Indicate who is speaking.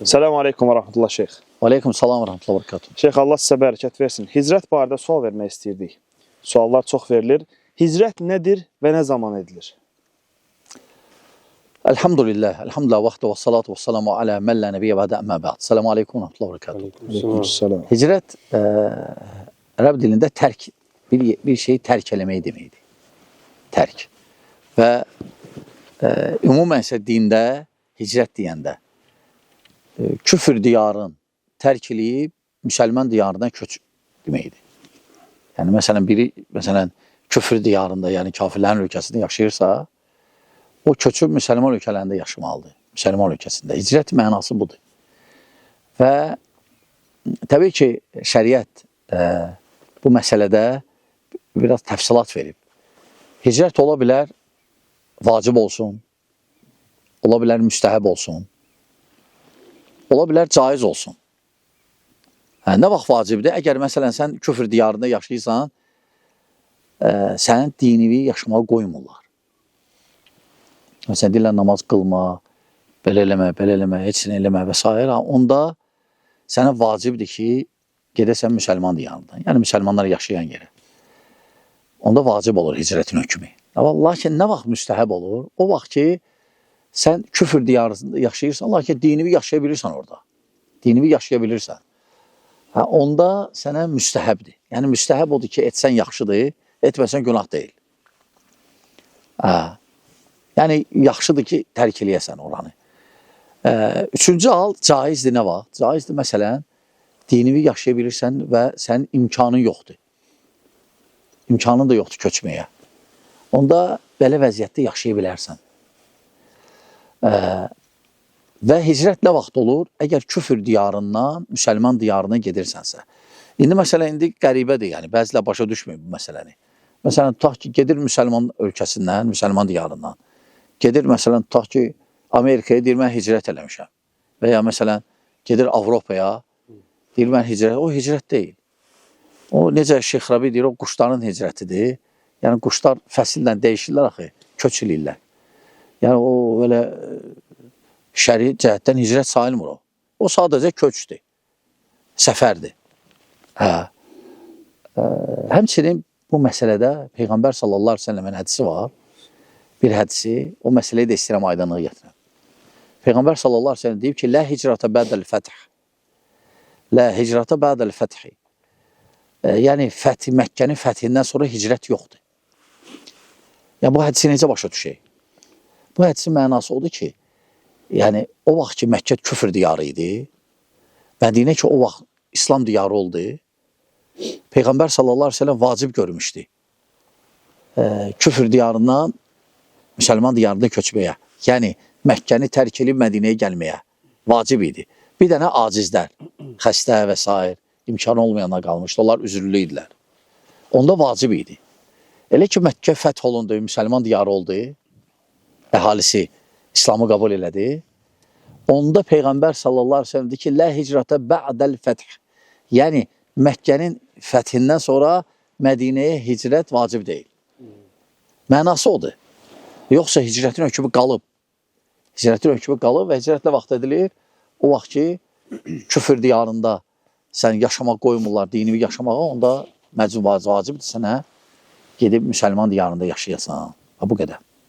Speaker 1: Selamun Aleyküm ve Rahmetullah Şeyh.
Speaker 2: Aleyküm salam və rəhmətullah və bərəkatuhu.
Speaker 1: Şeyh, Allah sizə bərəkət versin. Hicrət barədə sual vermək istəyirdik. Suallar çox verilir. Hicrət nədir və nə zaman edilir?
Speaker 2: Elhamdülillah, vaxtı və salatu və salamu alə məllə nəbiyyə bədə əmmə bəd. Selamun aleyküm və rəhmətullah və bərəkatuhu.
Speaker 1: Aleykümselam.
Speaker 2: Hicrət ərəb dilində tərk, bir şeyi tərk eləmək deməkdir. Tərk. Və ümumən isə dində hicrət deyəndə küfür diyarın tərk eləyib müsəlman diyarından köç deməkdir. Yəni məsələn biri küfür diyarında, yəni kafirlərin ölkəsində yaşayırsa, o köçüb müsəlman ölkələrində yaşamalıdır. Müsəlman ölkəsində. Hicrət mənası budur. Və təbii ki, şəriət bu məsələdə biraz təfsilat verib. Hicrət ola bilər vacib olsun, ola bilər müstəhəb olsun, ola bilər caiz olsun. Nə vaxt vacibdir? Əgər məsələn sən küfür diyarında yaşayırsan, sənin dinivi yaşamağa qoymurlar. Məsələn, deyirlər namaz qılma, belə eləmə, heç nə eləmə və s. Onda sənə vacibdir ki, gedəsən müsəlman diyarından, yəni müsəlmanlar yaşayan yerə. Onda vacib olur hicrətin hökmü. Lakin nə vaxt müstəhəb olur? O vaxt ki, sən küfür diyarında yaşayırsan, lakin dinivi yaşaya bilirsən orada. Dinivi yaşaya bilirsən. Onda sənə müstəhəbdir. Yəni müstəhəb odur ki, etsən yaxşıdır, etməsən günah deyil. Yəni yaxşıdır ki, tərk eləyəsən oranı. Üçüncü hal caizdir nə vaxt? Caizdir məsələn, dinivi yaşaya bilirsən və sənin imkanın yoxdur. İmkanın da yoxdur köçməyə. Onda belə vəziyyətdə yaşaya bilərsən. Və hicrət nə vaxt olur? Əgər küfür diyarından müsəlman diyarına gedirsənsə. İndi məsələn, qəribədir, yəni bəzilər başa düşmür bu məsələni. Məsələn, tutaq ki, gedir müsəlman ölkəsindən, müsəlman diyarından. Gedir məsələn, tutaq ki, Amerikaya deyir, mən hicrət eləmişəm. Və ya məsələn, gedir Avropaya, deyir, mən hicrət, o hicrət deyil. O necə Şeyx Rabi deyir, o quşların hicrətidir. Yəni quşlar fəsillə dəyişirlər axı, köç eləyirlər. Yəni o belə şəri cəhətdən hicrət sayılmır o. O sadəcə köçdür, səfərdir. Həmçinin bu məsələdə Peyğəmbər sallallahu əleyhi və səlləmin hədisi var. Bir hədisi, o məsələyi də istəyirəm aydınlığı gətirəm. Peyğəmbər sallallahu əleyhi və səlləm deyib ki, lə hicrata ba'dəl fəth. Lə hicrata ba'dəl fəthi. Yəni Məkkənin fəthindən sonra hicrət yoxdur. Yəni bu hədisi necə başa düşək? Bu hədisin mənası odur ki, yəni o vaxt ki Məkkə küfür diyarı idi, Mədinə ki o vaxt İslam diyarı oldu, Peyğəmbər sallallahu əleyhi və səlləm vacib görmüşdü. Küfür diyarından müsəlman diyarında köçməyə, yəni Məkkəni tərk edib Mədinəyə gəlməyə vacib idi. Bir dənə acizlər, xəstə və s. imkan olmayanlar qalmışdı, onlar üzürlü idilər. Onda vacib idi. Elə ki Məkkə fəth olundu, müsəlman diyarı oldu, əhalisi İslamı qəbul elədi. Onda Peyğəmbər sallallahu əleyhi və səlləm deyir ki, lə hicrata ba'dəl fəth. Yəni Məkkənin fəthindən sonra Mədinəyə hicrət vacib deyil. Mənası odur. Yoxsa hicrətin hökmü qalıb. Hicrətin hökmü qalıb və hicrət nə vaxt edilir? O vaxt ki, küfür diyarında sən yaşamaq qoymurlar, dinivi yaşamağa, onda məcbur vacibdir sənə gedib müsəlman diyarında yaşayasan. Bu qədər.